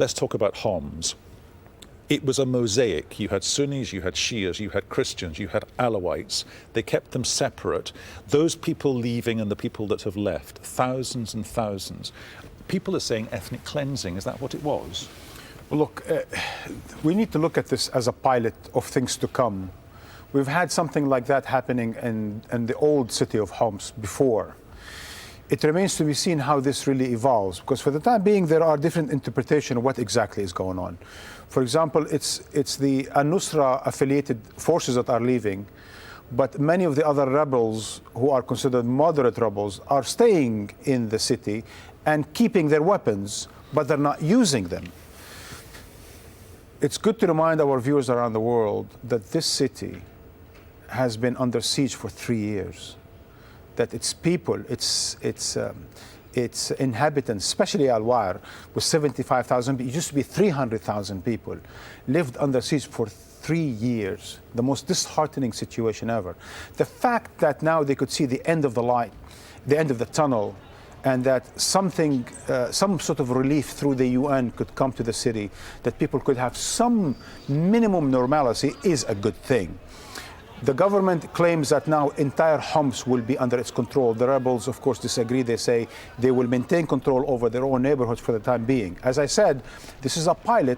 let's talk about Homs. It was a mosaic. You had Sunnis, you had Shias, you had Christians, you had Alawites. They kept them separate. Those people leaving and the people that have left, thousands and thousands. People are saying ethnic cleansing. Is that what it was? Well, look, we need to look at this as a pilot of things to come. We've had something like that happening in the old city of Homs before. It remains to be seen how this really evolves, because for the time being, there are different interpretations of what exactly is going on. For example, it's the al-Nusra affiliated forces that are leaving, but many of the other rebels who are considered moderate rebels are staying in the city and keeping their weapons, but they're not using them. It's good to remind our viewers around the world that this city has been under siege for 3 years, that its people, its inhabitants, especially Al-Wa'ar, with 75,000, it used to be 300,000 people, lived under siege for 3 years, the most disheartening situation ever. The fact that now they could see the end of the light, the end of the tunnel, and that some sort of relief through the UN could come to the city, that people could have some minimum normalcy, is a good thing. The government claims that now entire Homs will be under its control. The rebels, of course, disagree. They say they will maintain control over their own neighborhoods for the time being. As I said, this is a pilot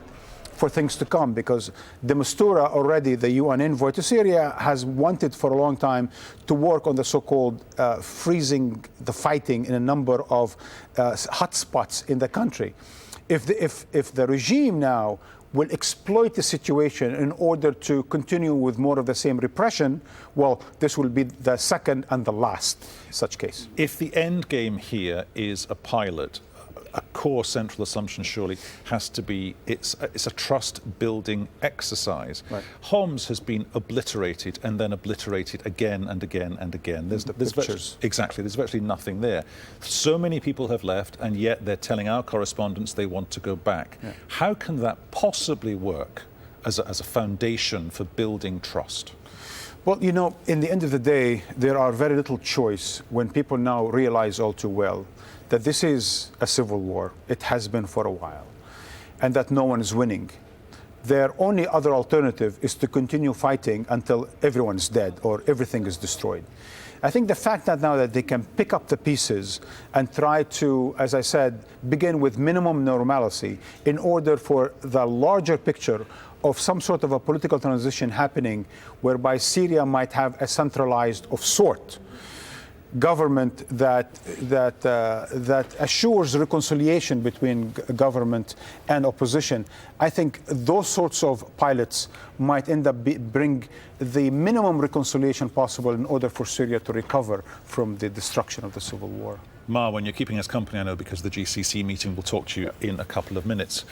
for things to come, because the Mistura, already the UN envoy to Syria, has wanted for a long time to work on the so-called freezing the fighting in a number of hotspots in the country. If the regime now will exploit the situation in order to continue with more of the same repression, well, this will be the second and the last such case. If the end game here is a pilot, a core central assumption surely has to be it's a trust-building exercise. Right. Homs has been obliterated and then obliterated again and again and again. There's virtually nothing there. So many people have left, and yet they're telling our correspondents they want to go back. Yeah. How can that possibly work as a foundation for building trust? Well, you know, in the end of the day, there are very little choice when people now realize all too well that this is a civil war. It has been for a while, and that no one is winning. Their only other alternative is to continue fighting until everyone is dead or everything is destroyed. I think the fact that now that they can pick up the pieces and try to, as I said, begin with minimum normalcy in order for the larger picture of some sort of a political transition happening, whereby Syria might have a centralized of sort government that assures reconciliation between government and opposition. I think those sorts of pilots might end up bring the minimum reconciliation possible in order for Syria to recover from the destruction of the civil war. Marwan, you're keeping us company, I know, because the GCC meeting will talk to you in a couple of minutes.